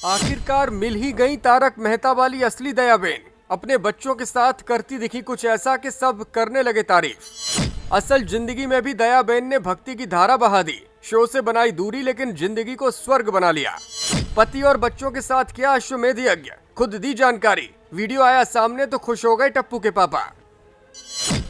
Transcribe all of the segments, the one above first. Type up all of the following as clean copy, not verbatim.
आखिरकार मिल ही गई तारक मेहता वाली असली दयाबेन। अपने बच्चों के साथ करती दिखी कुछ ऐसा कि सब करने लगे तारीफ। असल जिंदगी में भी दयाबेन ने भक्ति की धारा बहा दी। शो से बनाई दूरी लेकिन जिंदगी को स्वर्ग बना लिया। पति और बच्चों के साथ किया अश्वमेध यज्ञ, खुद दी जानकारी। वीडियो आया सामने तो खुश हो गए टप्पू के पापा।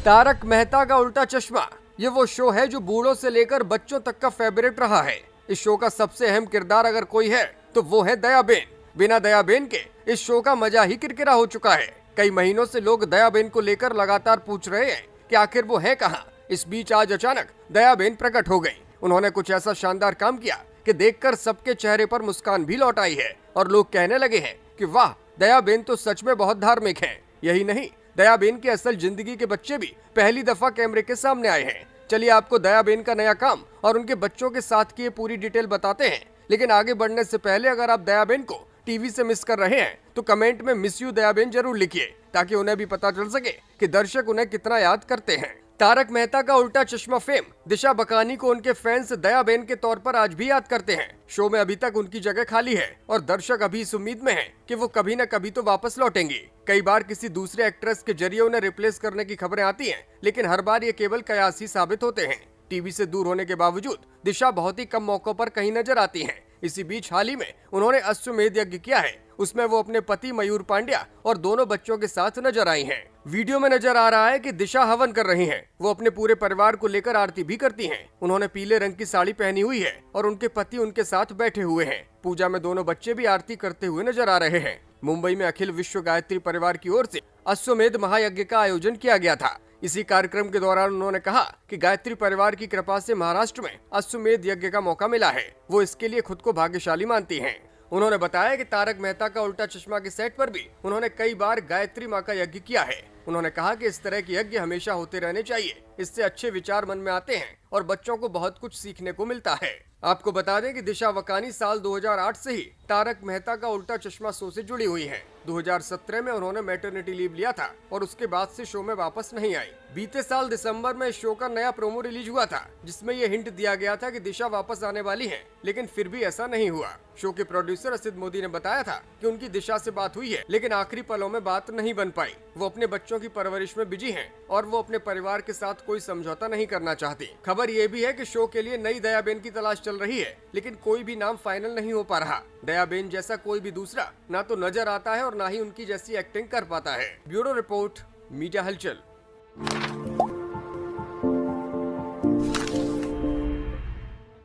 तारक मेहता का उल्टा चश्मा, ये वो शो है जो बूढ़ों से लेकर बच्चों तक का फेवरेट रहा है। इस शो का सबसे अहम किरदार अगर कोई है तो वो है दयाबेन। बिना दयाबेन के इस शो का मजा ही किरकिरा हो चुका है। कई महीनों से लोग दयाबेन को लेकर लगातार पूछ रहे हैं कि आखिर वो है कहाँ। इस बीच आज अचानक दयाबेन प्रकट हो गई। उन्होंने कुछ ऐसा शानदार काम किया कि देखकर सबके चेहरे पर मुस्कान भी लौट आई है और लोग कहने लगे हैं कि वाह, दयाबेन तो सच में बहुत धार्मिक है। यही नहीं, दयाबेन के असल जिंदगी के बच्चे भी पहली दफा कैमरे के सामने आए हैं। चलिए आपको दयाबेन का नया काम और उनके बच्चों के साथ की पूरी डिटेल बताते हैं। लेकिन आगे बढ़ने से पहले अगर आप दयाबेन को टीवी से मिस कर रहे हैं तो कमेंट में मिस यू दयाबेन जरूर लिखिए, ताकि उन्हें भी पता चल सके कि दर्शक उन्हें कितना याद करते हैं। तारक मेहता का उल्टा चश्मा फेम दिशा बकानी को उनके फैंस दयाबेन के तौर पर आज भी याद करते हैं। शो में अभी तक उनकी जगह खाली है और दर्शक अभी इस उम्मीद में हैं कि वो कभी न कभी तो वापस लौटेंगी। कई बार किसी दूसरे एक्ट्रेस के जरिए उन्हें रिप्लेस करने की खबरें आती हैं, लेकिन हर बार ये केवल कयास ही साबित होते हैं। टीवी से दूर होने के बावजूद दिशा बहुत ही कम मौकों पर कहीं नजर आती हैं। इसी बीच हाल ही में उन्होंने अश्वमेध यज्ञ किया है। उसमें वो अपने पति मयूर पांड्या और दोनों बच्चों के साथ नजर आई हैं। वीडियो में नजर आ रहा है कि दिशा हवन कर रही हैं। वो अपने पूरे परिवार को लेकर आरती भी करती हैं। उन्होंने पीले रंग की साड़ी पहनी हुई है और उनके पति उनके साथ बैठे हुए हैं। पूजा में दोनों बच्चे भी आरती करते हुए नजर आ रहे हैं। मुंबई में अखिल विश्व गायत्री परिवार की ओर से अश्वमेध महायज्ञ का आयोजन किया गया था। इसी कार्यक्रम के दौरान उन्होंने कहा कि गायत्री परिवार की कृपा से महाराष्ट्र में अश्वमेध यज्ञ का मौका मिला है। वो इसके लिए खुद को भाग्यशाली मानती हैं। उन्होंने बताया कि तारक मेहता का उल्टा चश्मा के सेट पर भी उन्होंने कई बार गायत्री माँ का यज्ञ किया है। उन्होंने कहा कि इस तरह के यज्ञ हमेशा होते रहने चाहिए। इससे अच्छे विचार मन में आते हैं और बच्चों को बहुत कुछ सीखने को मिलता है। आपको बता दें कि दिशा बकानी साल 2008 से ही तारक मेहता का उल्टा चश्मा शो से जुड़ी हुई हैं। 2017 में उन्होंने मैटरनिटी लीव लिया था और उसके बाद से शो में वापस नहीं आई। बीते साल दिसंबर में शो का नया प्रोमो रिलीज हुआ था, जिसमें यह हिंट दिया गया था कि दिशा वापस आने वाली हैं, लेकिन फिर भी ऐसा नहीं हुआ। शो के प्रोड्यूसर असित मोदी ने बताया था कि उनकी दिशा से बात हुई है, लेकिन आखिरी पलों में बात नहीं बन पाई। वो अपने बच्चों की परवरिश में बिजी हैं और वो अपने परिवार के साथ कोई समझौता नहीं करना चाहती। खबर ये भी है कि शो के लिए नई दयाबेन की तलाश चल रही है, लेकिन कोई भी नाम फाइनल नहीं हो पा रहा। दयाबेन जैसा कोई भी दूसरा ना तो नजर आता है और ना ही उनकी जैसी एक्टिंग कर पाता है। ब्यूरो रिपोर्ट, मीडिया हलचल।